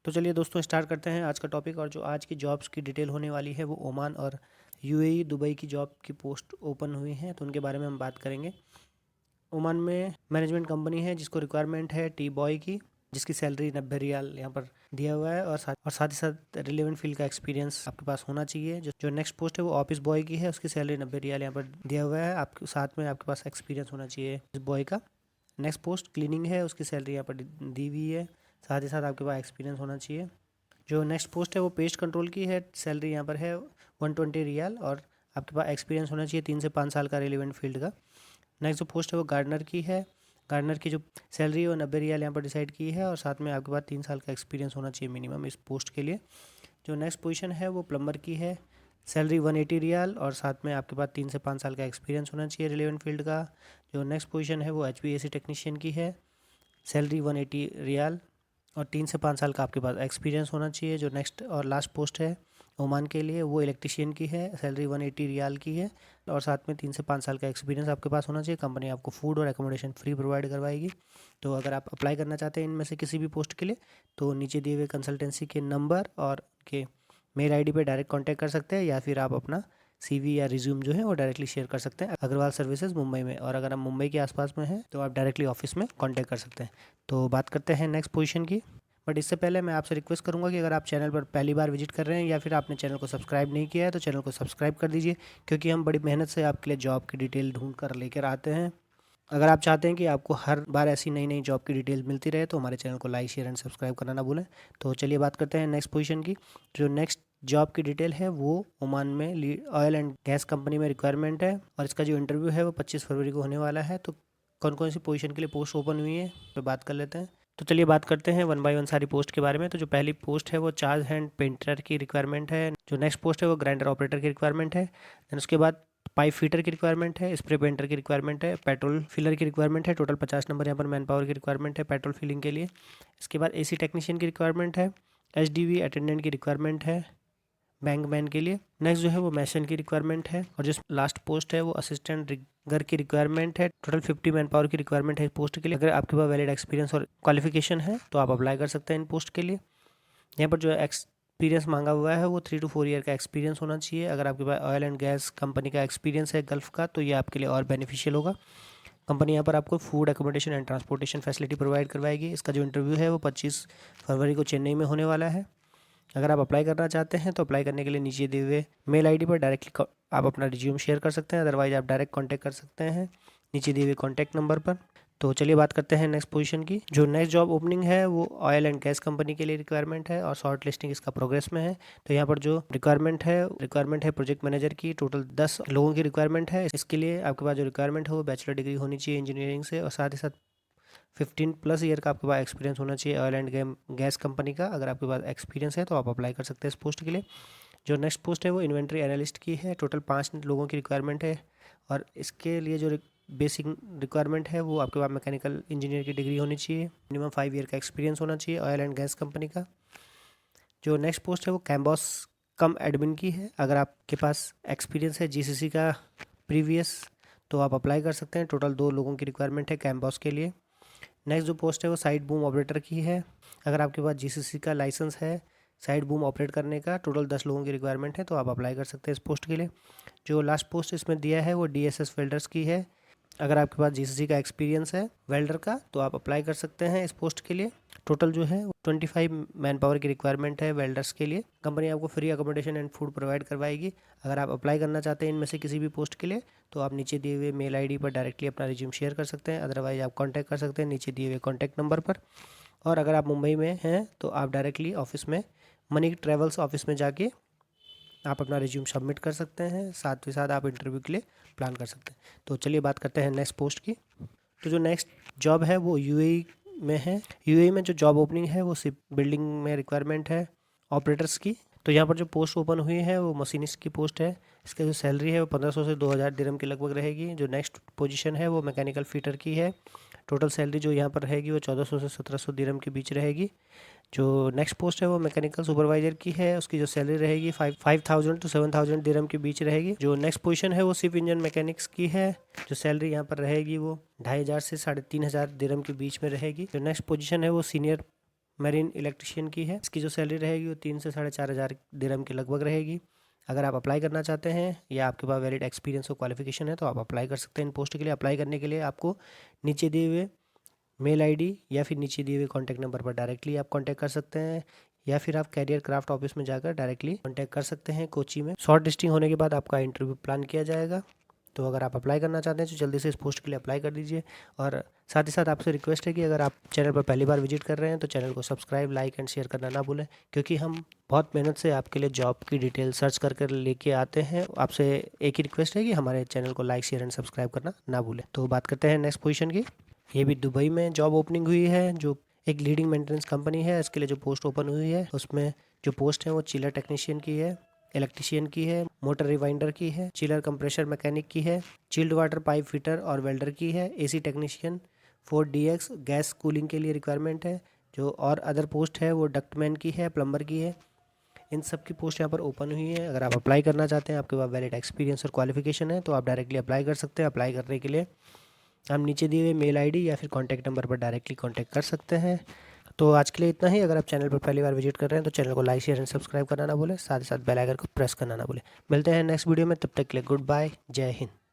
तो चलिए दोस्तों स्टार्ट करते हैं आज का टॉपिक। और जो आज की जॉब्स की डिटेल होने वाली है वो ओमान और यूएई दुबई की जॉब की पोस्ट ओपन हुई हैं, तो उनके बारे में हम बात करेंगे। ओमान में मैनेजमेंट कंपनी है जिसको रिक्वायरमेंट है टी बॉय की, जिसकी सैलरी 90 रियाल यहाँ पर दिया हुआ है। और साथ ही साथ रिलेवेंट फील्ड का एक्सपीरियंस आपके पास होना चाहिए। जो नेक्स्ट पोस्ट है वो ऑफिस बॉय की है, उसकी सैलरी 90 रियाल यहाँ पर दिया हुआ है। आपके साथ में आपके पास एक्सपीरियंस होना चाहिए इस बॉय का। नेक्स्ट पोस्ट क्लीनिंग है, उसकी सैलरी यहाँ पर दी हुई है। साथ ही साथ आपके पास एक्सपीरियंस होना चाहिए। जो नेक्स्ट पोस्ट है वो पेस्ट कंट्रोल की है, सैलरी यहाँ पर है 120 रियाल। और आपके पास एक्सपीरियंस होना चाहिए 3 से 5 साल का रिलेवेंट फील्ड का। नेक्स्ट जो पोस्ट है वो गार्डनर की है। गार्डनर की जो सैलरी है वो 90 रियाल यहाँ पर डिसाइड की है। और साथ में आपके पास 3 साल का एक्सपीरियंस होना चाहिए मिनिमम इस पोस्ट के लिए। जो नेक्स्ट पोजीशन है वो प्लम्बर की है, सैलरी 180 रियाल। और साथ में आपके पास 3 से 5 साल का एक्सपीरियंस होना चाहिए रिलेवेंट फील्ड का। जो नेक्स्ट पोजीशन है वो HVAC टेक्नीशियन की है, सैलरी 180 रियाल। और 3 से 5 साल का आपके पास एक्सपीरियंस होना चाहिए। जो नेक्स्ट और लास्ट पोस्ट है ओमान के लिए वो इलेक्ट्रिशियन की है, सैलरी 180 रियाल की है। और साथ में 3 से 5 साल का एक्सपीरियंस आपके पास होना चाहिए। कंपनी आपको फूड और एकोमोडेशन फ्री प्रोवाइड करवाएगी। तो अगर आप अप्लाई करना चाहते हैं इनमें से किसी भी पोस्ट के लिए, तो नीचे दिए हुए कंसल्टेंसी के नंबर और के मेल आईडी पे डायरेक्ट कांटेक्ट कर सकते हैं, या फिर आप अपना CV या रिज्यूम जो है वो डायरेक्टली शेयर कर सकते हैं अग्रवाल सर्विसेज मुंबई में। और अगर आप मुंबई के आसपास में हैं तो आप डायरेक्टली ऑफिस में कांटेक्ट कर सकते हैं। तो बात करते हैं नेक्स्ट पोजीशन की। बट इससे पहले मैं आपसे रिक्वेस्ट करूंगा कि अगर आप चैनल पर पहली बार विजिट कर रहे हैं या फिर आपने चैनल को सब्सक्राइब नहीं किया है तो चैनल को सब्सक्राइब कर दीजिए, क्योंकि हम बड़ी मेहनत से आपके लिए जॉब की डिटेल ढूंढ कर लेकर आते हैं। अगर आप चाहते हैं कि आपको हर बार ऐसी नई नई जॉब की डिटेल मिलती रहे तो हमारे चैनल को लाइक शेयर एंड सब्सक्राइब करना ना भूलें। तो चलिए बात करते हैं नेक्स्ट पोजीशन की। जो नेक्स्ट जॉब की डिटेल है वो ओमान में ऑयल एंड गैस कंपनी में रिक्वायरमेंट है। और इसका जो इंटरव्यू है वो 25 फरवरी को होने वाला है। तो कौन कौन सी पोजीशन के लिए पोस्ट ओपन हुई है तो बात कर लेते हैं। तो चलिए बात करते हैं वन बाय वन सारी पोस्ट के बारे में। तो जो पहली पोस्ट है वो चार्ज हैंड पेंटर की रिक्वायरमेंट है। जो नेक्स्ट पोस्ट है वो ग्राइंडर ऑपरेटर की रिक्वायरमेंट है। देन उसके बाद पाइप फिटर की रिक्वायरमेंट है, स्प्रे पेंटर की रिक्वायरमेंट है, पेट्रोल फिलर की रिक्वायरमेंट है। टोटल 50 नंबर यहाँ पर मैन पावर की रिक्वायरमेंट है पेट्रोल फिलिंग के लिए। इसके बाद AC टेक्नीशियन की रिक्वायरमेंट है, HDV अटेंडेंट की रिक्वायरमेंट है बैंक मैन के लिए। नेक्स्ट जो है वो मैशन की रिक्वायरमेंट है। और जो लास्ट पोस्ट है वो असिस्टेंट रिगर की रिक्वायरमेंट है। टोटल 50 मैन पावर की रिक्वायरमेंट है इस पोस्ट के लिए। अगर आपके पास वैलिड एक्सपीरियंस और क्वालिफिकेशन है तो आप अप्लाई कर सकते हैं इन पोस्ट के लिए। यहाँ पर जो एक्सपीरियंस मांगा हुआ है वो 3 to 4 ईयर का एक्सपीरियंस होना चाहिए। अगर आपके पास ऑयल एंड गैस कंपनी का एक्सपीरियंस है गल्फ़ का तो ये आपके लिए और बेनिफिशियल होगा। कंपनी यहाँ पर आपको food accommodation and transportation facility provide करवाएगी। इसका जो इंटरव्यू है वो 25 फरवरी को चेन्नई में होने वाला है। अगर आप अप्लाई करना चाहते हैं तो अप्लाई करने के लिए नीचे दिए हुए मेल आईडी पर डायरेक्टली आप अपना रिज्यूम शेयर कर सकते हैं। अदरवाइज आप डायरेक्ट कांटेक्ट कर सकते हैं नीचे दिए हुए कांटेक्ट नंबर पर। तो चलिए बात करते हैं नेक्स्ट पोजीशन की। जो नेक्स्ट जॉब ओपनिंग है वो ऑयल एंड गैस कंपनी के लिए रिक्वायरमेंट है और शॉर्ट लिस्टिंग इसका प्रोग्रेस में है। तो यहाँ पर जो रिक्वायरमेंट है प्रोजेक्ट मैनेजर की। टोटल 10 लोगों की रिक्वायरमेंट है। इसके लिए आपके पास जो रिक्वायरमेंट है वो बैचलर डिग्री होनी चाहिए इंजीनियरिंग से। और साथ ही साथ 15+ ईयर का आपके पास एक्सपीरियंस होना चाहिए ऑयल एंड गैस कंपनी का। अगर आपके पास एक्सपीरियंस है तो आप अप्लाई कर सकते हैं इस पोस्ट के लिए। जो नेक्स्ट पोस्ट है वो इन्वेंट्री एनालिस्ट की है। टोटल 5 लोगों की रिक्वायरमेंट है। और इसके लिए जो बेसिक रिक्वायरमेंट है वो आपके पास मैकेनिकल इंजीनियर की डिग्री होनी चाहिए, मिनिमम 5 ईयर का एक्सपीरियंस होना चाहिए ऑयल एंड गैस कंपनी का। जो नेक्स्ट पोस्ट है वो कैम्बॉस कम एडमिन की है। अगर आपके पास एक्सपीरियंस है GCC का प्रीवियस तो आप अप्लाई कर सकते हैं। टोटल 2 लोगों की रिक्वायरमेंट है कैम्बॉस के लिए। नेक्स्ट जो पोस्ट है वो साइड बूम ऑपरेटर की है। अगर आपके पास GCC का लाइसेंस है साइड बूम ऑपरेट करने का, टोटल 10 लोगों की रिक्वायरमेंट है तो आप अप्लाई कर सकते हैं इस पोस्ट के लिए। जो लास्ट पोस्ट इसमें दिया है वो DSS वेल्डर्स की है। अगर आपके पास GCC का एक्सपीरियंस है वेल्डर का तो आप अप्लाई कर सकते हैं इस पोस्ट के लिए। टोटल जो है 25 मैन पावर की रिक्वायरमेंट है वेल्डर्स के लिए। कंपनी आपको free accommodation and food provide करवाएगी। अगर आप अप्लाई करना चाहते हैं इनमें से किसी भी पोस्ट के लिए तो आप नीचे दिए हुए मेल आईडी पर डायरेक्टली अपना रिज्यूम शेयर कर सकते हैं। अदरवाइज आप कांटेक्ट कर सकते हैं नीचे दिए हुए कांटेक्ट नंबर पर। और अगर आप मुंबई में हैं तो आप डायरेक्टली ऑफिस में मनी ट्रेवल्स ऑफिस में जाके आप अपना रिज्यूम सबमिट कर सकते हैं। साथ ही साथ आप इंटरव्यू के लिए प्लान कर सकते हैं। तो चलिए बात करते हैं नेक्स्ट पोस्ट की। तो जो नेक्स्ट जॉब है वो यूएई में है। यूएई में जो जॉब ओपनिंग है वो शिप बिल्डिंग में रिक्वायरमेंट है ऑपरेटर्स की। तो यहाँ पर जो पोस्ट ओपन हुई है वो मशीनिस्ट की पोस्ट है। इसका जो सैलरी है वो 1500 से 2000 दिरहम के लगभग रहेगी। जो नेक्स्ट पोजीशन है वो मैकेनिकल फिटर की है। टोटल सैलरी जो यहाँ पर रहेगी वो 1400 से 1700 दिरहम के बीच रहेगी। जो नेक्स्ट पोस्ट है वो मैकेनिकल सुपरवाइजर की है। उसकी जो सैलरी रहेगी 5000 to 7000 दिरहम के बीच रहेगी। जो नेक्स्ट पोजीशन है वो शिप इंजन मैकेनिक्स की है। जो सैलरी यहाँ पर रहेगी वो 2500 से 3500 दिरहम के बीच में रहेगी। जो नेक्स्ट पोजीशन है वो सीनियर मरीन इलेक्ट्रिशियन की है। इसकी जो सैलरी रहेगी वो 3 से 4,500 दिरहम के लगभग रहेगी। अगर आप अप्लाई करना चाहते हैं या आपके पास वैलिड एक्सपीरियंस और क्वालिफिकेशन है तो आप अप्लाई कर सकते हैं इन पोस्ट के लिए। अप्लाई करने के लिए आपको नीचे दिए हुए मेल आईडी या फिर नीचे दिए हुए कॉन्टैक्ट नंबर पर डायरेक्टली आप कॉन्टैक्ट कर सकते हैं, या फिर आप कैरियर क्राफ्ट ऑफिस में जाकर डायरेक्टली कॉन्टैक्ट कर सकते हैं कोची में। शॉर्ट लिस्टिंग होने के बाद आपका इंटरव्यू प्लान किया जाएगा। तो अगर आप अप्लाई करना चाहते हैं तो जल्दी से इस पोस्ट के लिए अप्लाई कर दीजिए। और साथ ही साथ आपसे रिक्वेस्ट है कि अगर आप चैनल पर पहली बार विजिट कर रहे हैं तो चैनल को सब्सक्राइब, लाइक एंड शेयर करना ना भूलें, क्योंकि हम बहुत मेहनत से आपके लिए जॉब की डिटेल सर्च कर कर लेके आते हैं। आपसे एक ही रिक्वेस्ट है कि हमारे चैनल को लाइक, शेयर एंड सब्सक्राइब करना ना भूलें। तो बात करते हैं नेक्स्ट पोजीशन की। ये भी दुबई में जॉब ओपनिंग हुई है, जो एक लीडिंग मेंटेनेंस कंपनी है। इसके लिए जो पोस्ट ओपन हुई है उसमें जो पोस्ट है वो चिलर टेक्नीशियन की है, इलेक्ट्रिशियन की है, मोटर रिवाइंडर की है, चिलर कंप्रेशर मैकेनिक की है, चिल्ड वाटर पाइप फिटर और वेल्डर की है, AC technician 4DX gas cooling के लिए रिक्वायरमेंट है। जो और अदर पोस्ट है वो डक्टमैन की है, प्लम्बर की है। इन सब की पोस्ट यहाँ पर ओपन हुई है। अगर आप अप्लाई करना चाहते हैं, आपके पास वैलिड एक्सपीरियंस और क्वालिफिकेशन है तो आप डायरेक्टली अप्लाई कर सकते हैं। अप्लाई करने के लिए आप नीचे दिए हुए मेल आईडी या फिर कॉन्टैक्ट नंबर पर डायरेक्टली कॉन्टैक्ट कर सकते हैं। तो आज के लिए इतना ही। अगर आप चैनल पर पहली बार विजिट कर रहे हैं तो चैनल को लाइक, शेयर एंड सब्सक्राइब करना ना भूलें, साथ ही साथ बेल आइकन को प्रेस करना ना भूलें। मिलते हैं नेक्स्ट वीडियो में, तब तक के लिए गुड बाय, जय हिंद।